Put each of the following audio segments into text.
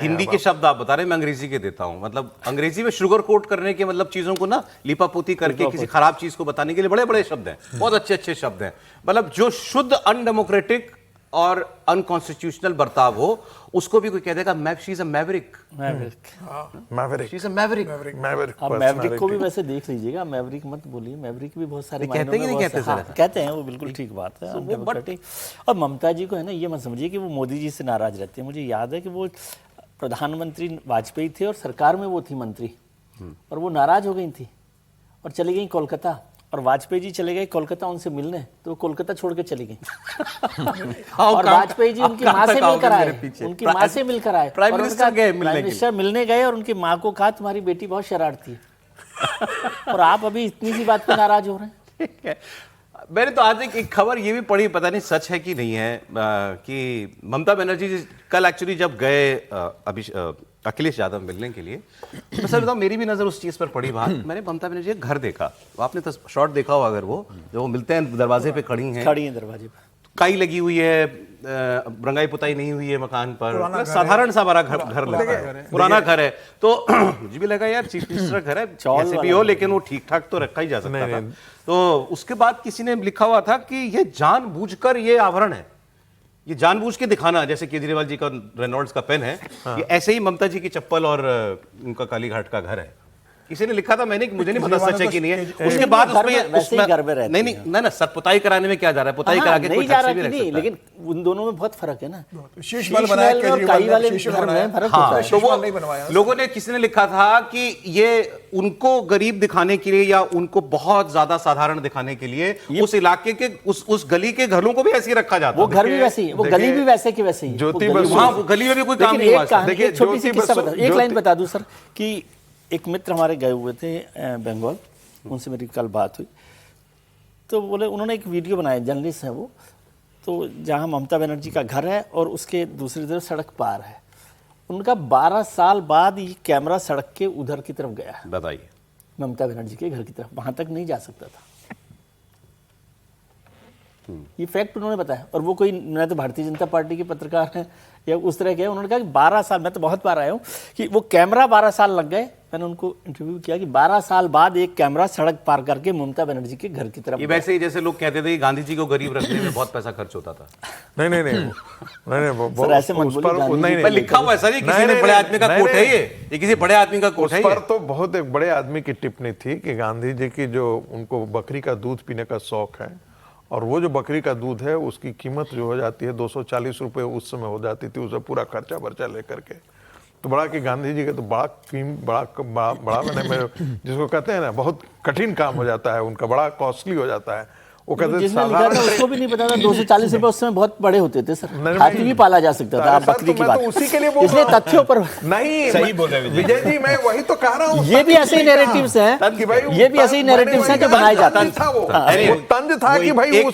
हिंदी के शब्द आप बता रहे हैं, मैं अंग्रेजी के देता हूं। मतलब अंग्रेजी में शुगर कोट करने के मतलब चीजों को ना लिपापोती करके किसी खराब चीज को बताने के लिए बड़े बड़े शब्द हैं, बहुत अच्छे अच्छे शब्द हैं। मतलब जो शुद्ध अनडेमोक्रेटिक और अनकॉन्स्टिट्यूशनल बर्ताव हो उसको भी कोई कह देगा she is a Maverick. Maverick she is a Maverick. आप मैवरिक को भी वैसे देख लीजिएगा, मैवरिक मत बोलिए, मैवरिक भी बहुत सारे कहते हैं कि नहीं कहते सर? कहते हैं, वो बिल्कुल ठीक बात है, अनडेमोक्रेटिक। और ममता जी को है ना, ये मत समझिए कि वो मोदी जी से नाराज रहती है। मुझे याद है कि वो प्रधानमंत्री वाजपेयी थे और सरकार में वो थी मंत्री, और वो नाराज हो गई थी और चली गई कोलकाता, और वाजपेयी जी चले गए कोलकाता उनसे मिलने, तो वो कोलकाता छोड़ के चली गई। और वाजपेयी जी उनकी माँ से मिलकर आए, उनकी माँ से मिलकर आए, प्राइम मिनिस्टर मिलने गए और उनकी माँ को कहा तुम्हारी बेटी बहुत शरारती है। और आप अभी इतनी सी बात पे नाराज हो रहे हैं। मैंने तो आज एक खबर ये भी पढ़ी, पता नहीं सच है कि नहीं है, कि ममता बनर्जी जी कल एक्चुअली जब गए अखिलेश यादव मिलने के लिए, तो सर बताओ मेरी भी नजर उस चीज पर पड़ी बात। मैंने ममता बनर्जी का घर देखा, आपने तो शॉट देखा हो अगर, वो जो मिलते हैं दरवाजे पे खड़ी हैं दरवाजे पे, काई लगी हुई है, रंगाई पुताई नहीं हुई है मकान पर, साधारण सा बड़ा घर लगा है, पुराना घर है। तो मुझे भी लगा यार चीफ मिनिस्टर घर है, कैसे भी हो, लेकिन वो ठीक ठाक तो रखा ही जा सकता था। तो उसके बाद किसी ने लिखा हुआ था कि ये जानबूझकर ये आभरण है, ये जानबूझ के दिखाना, जैसे केजरीवाल जी का रेनॉल्ड्स का पेन है, ये ऐसे ही ममता जी की चप्पल और उनका कालीघाट का घर है। किसी ने लिखा था, मैंने, मुझे नहीं पता सच है कि नहीं है। उसके बाद उसमें नहीं ना सर, पुताई कराने में क्या जा रहा है, पुताई करा के कोई ठग से भी रह सकता है। लेकिन उन दोनों में बहुत फर्क है ना, शीश महल बनाया काई वाले घर में फर्क होता है। तो वो लोगों ने, किसी ने लिखा था कि ये उनको गरीब दिखाने के लिए या उनको बहुत ज्यादा साधारण दिखाने के लिए उस इलाके के उस गली के घरों को भी ऐसे ही रखा जाता है। वो घर भी वैसे ही, वो गली भी वैसे की वैसे ही, ज्योति गली में भी कोई काम नहीं हुआ। देखिए छोटी सी किस्सा बता, एक लाइन बता दूं सर, कि एक मित्र हमारे गए हुए थे बंगाल, उनसे मेरी कल बात हुई, तो बोले उन्होंने एक वीडियो बनाया, जर्नलिस्ट है वो, तो जहाँ ममता बनर्जी का घर है और उसके दूसरी तरफ सड़क पार है, उनका 12 साल बाद ये कैमरा सड़क के उधर की तरफ गया है, बताइए, ममता बनर्जी के घर की तरफ, वहाँ तक नहीं जा सकता था। ये फैक्ट उन्होंने बताया, और वो कोई, मैं तो भारतीय जनता पार्टी के पत्रकार हैं या उस तरह के, उन्होंने कहा कि 12 साल, मैं तो बहुत बार आया हूँ, कि वो कैमरा 12 साल लग गए। मैंने उनको इंटरव्यू किया कि 12 साल बाद एक कैमरा सड़क पार करके ममता बनर्जी के घर की तरफ। ये वैसे ही जैसे लोग कहते थे कि गांधी जी को गरीब रखने में बहुत पैसा खर्च होता था। नहीं सर ऐसे मत बोलिए, लिखा हुआ है सर, ये किसी ने बड़े आदमी का कोट है, ये किसी बड़े आदमी का कोट है। पर तो बहुत एक बड़े आदमी की टिप्पणी थी कि गांधी जी की जो, उनको बकरी का दूध पीने का शौक है, और वो जो बकरी का दूध है उसकी कीमत जो हो जाती है 240 रुपये उस समय हो जाती थी, उसे पूरा खर्चा वर्चा लेकर के। तो बड़ा कि गांधी जी के तो बड़ा मैंने जिसको कहते हैं ना, बहुत कठिन काम हो जाता है उनका, बड़ा कॉस्टली हो जाता है। वो कहते जिसने लिखा था उसको भी नहीं पता था 240 रुपए उस समय बहुत बड़े होते थे सर, हाथी भी पाला जा सकता था। आप बकरी की बात, उसी के लिए इसलिए तथ्यों पर नहीं, सही बोल रहे हैं विजय जी, मैं वही तो कह रहा हूँ। ये भी ऐसे ही नैरेटिव्स हैं, ये भी ऐसे ही नैरेटिव्स हैं जो बनाए जाते हैं। वो तंज था कि भाई एक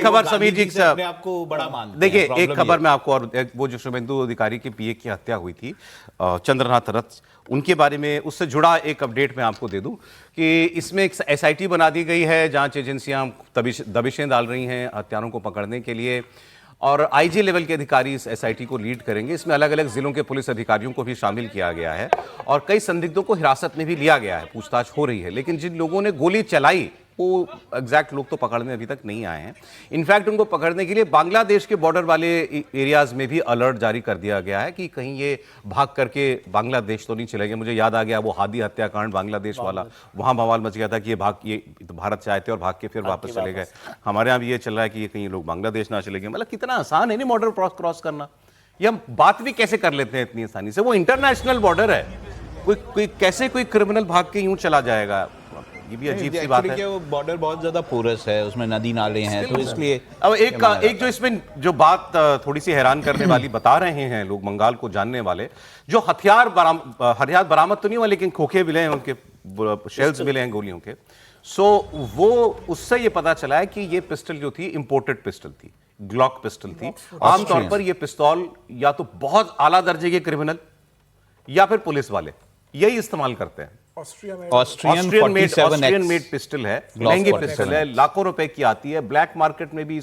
खबर समीर जी से आपको बड़ा मान, देखिए एक खबर मैं आपको, और वो जो शुभेंदु अधिकारी की पीए की हत्या हुई थी, चंद्रनाथ रथ, उनके बारे में, उससे जुड़ा एक अपडेट मैं आपको दे दूं कि इसमें एक एसआईटी बना दी गई है, जांच एजेंसियां दबिशें डाल रही हैं हत्यारों को पकड़ने के लिए, और आईजी लेवल के अधिकारी इस एसआईटी को लीड करेंगे। इसमें अलग अलग जिलों के पुलिस अधिकारियों को भी शामिल किया गया है, और कई संदिग्धों को हिरासत में भी लिया गया है, पूछताछ हो रही है। लेकिन जिन लोगों ने गोली चलाई वो एग्जैक्ट लोग तो पकड़ने अभी तक नहीं आए हैं। इनफैक्ट उनको पकड़ने के लिए बांग्लादेश के बॉर्डर वाले एरियाज में भी अलर्ट जारी कर दिया गया है कि कहीं ये भाग करके बांग्लादेश तो नहीं चले गए। मुझे याद आ गया वो हादी हत्याकांड बांग्लादेश वाला, वहां बवाल मच गया था कि ये तो भारत से आए थे और भाग के फिर वापस चले गए। हमारे यहाँ भी ये चल रहा है कि ये कहीं लोग बांग्लादेश ना चले गए। मतलब कितना आसान है नहीं बॉर्डर क्रॉस करना, ये हम बात भी कैसे कर लेते हैं इतनी आसानी से। वो इंटरनेशनल बॉर्डर है, कोई कैसे कोई क्रिमिनल भाग के यूं चला जाएगा, ये भी अजीब सी बात है। वो बॉर्डर बहुत ज्यादा पोरस है, उसमें नदी नाले हैं, तो इसलिए। अब एक जो इसमें जो बात थोड़ी सी हैरान करने वाली बता रहे हैं लोग बंगाल को जानने वाले, जो हथियार बरामद तो नहीं हुआ, लेकिन खोखे मिले हैं, उनके शेल्स मिले हैं गोलियों के। सो वो उससे ये पता चला है कि ये पिस्टल जो थी इंपोर्टेड पिस्टल थी, ग्लॉक पिस्टल थी। आमतौर पर ये पिस्तौल या तो बहुत आला दर्जे के क्रिमिनल या फिर पुलिस वाले यही इस्तेमाल करते हैं। Austrian Austrian 47X made pistol है, Glock महंगी 47X पिस्टल है, लाखों रुपए की आती है। ब्लैक मार्केट में भी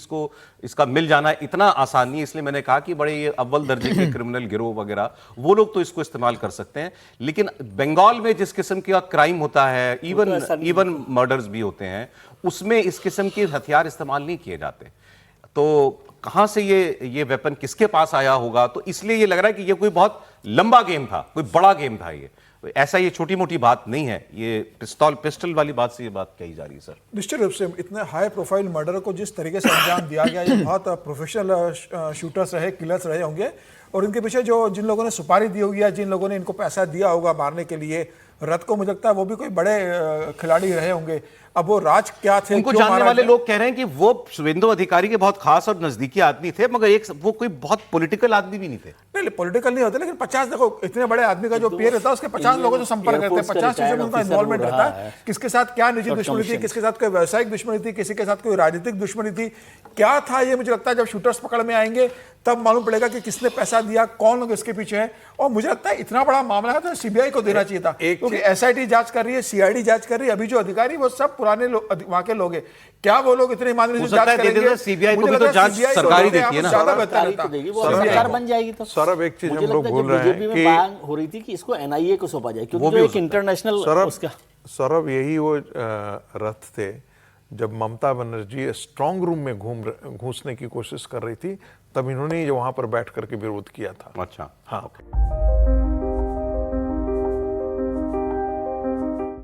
इसका मिल जाना इतना आसान नहीं है, इसलिए मैंने कहा कि बड़े ये अव्वल दर्जे के क्रिमिनल गिरोह वगैरह वो लोग तो इसको इस्तेमाल कर सकते हैं, लेकिन बंगाल में जिस किस्म का क्राइम होता है, इवन मर्डर्स भी होते हैं, उसमें इस किस्म के हथियार इस्तेमाल नहीं किए जाते। तो कहां से ये वेपन किसके पास आया होगा? तो इसलिए ये लग रहा है कि ये कोई बहुत लंबा गेम था, कोई बड़ा गेम था। ये ऐसा ये छोटी मोटी बात नहीं है, ये पिस्टल वाली बात से ये बात कही जा रही है सर। निश्चित रूप से इतने हाई प्रोफाइल मर्डर को जिस तरीके से अंजाम दिया गया, ये बहुत प्रोफेशनल शूटर्स रहे, किलर्स रहे होंगे, और इनके पीछे जो जिन लोगों ने सुपारी दी होगी या जिन लोगों ने इनको पैसा दिया होगा मारने के लिए रथ को, मुझे लगता है वो भी कोई बड़े खिलाड़ी रहे होंगे। अब वो राज क्या थे, उनको जानने वाले लोग कह रहे हैं कि वो शुभेंदु अधिकारी के बहुत खास और नजदीकी आदमी थे, मगर वो कोई बहुत पॉलिटिकल आदमी भी नहीं थे। नहीं, पॉलिटिकल नहीं होते, लेकिन 50 देखो इतने बड़े आदमी का जो पेयर रहता है उसके 50 लोगों से संपर्क करते हैं, 50 चीजों में उनका इन्वॉल्वमेंट रहता है। किसके साथ क्या निजी दुश्मनी थी, किसके साथ कोई व्यावसायिक दुश्मनी थी, किसी के साथ कोई राजनीतिक दुश्मनी थी, क्या था, ये मुझे लगता है जब शूटर्स पकड़ में आएंगे तब मालूम पड़ेगा कि किसने पैसा दिया, कौन लोग इसके पीछे हैं। और मुझे लगता है इतना बड़ा मामला है तो सीबीआई को देना चाहिए था, क्योंकि एसआईटी जांच कर रही है, सीआईडी जांच कर रही है, अभी जो अधिकारी वो सब पुराने वहां के लोग हैं। क्या वो लोग इतनी ईमानदारी से जांच करेंगे? सीबीआई को भी तो जांच सरकारी देती है ना, ज्यादा बेहतर सरकार रहता। तो देगी, वो सरकार बन जाएगी तो। सौरभ, एक चीज मुझे हम लोग लगता है भूल जब रहे हैं बीजेपी में कि मांग हो रही थी कि इसको एनआईए को सौंपा जाए, क्योंकि जो एक इंटरनेशनल उसका सौरभ यही वो रथ थे जब ममता बनर्जी स्ट्रांग रूम में घुसने की कोशिश कर रही थी, तब इन्होंने वहां पर बैठ करके विरोध किया था। अच्छा, हाँ। ओके।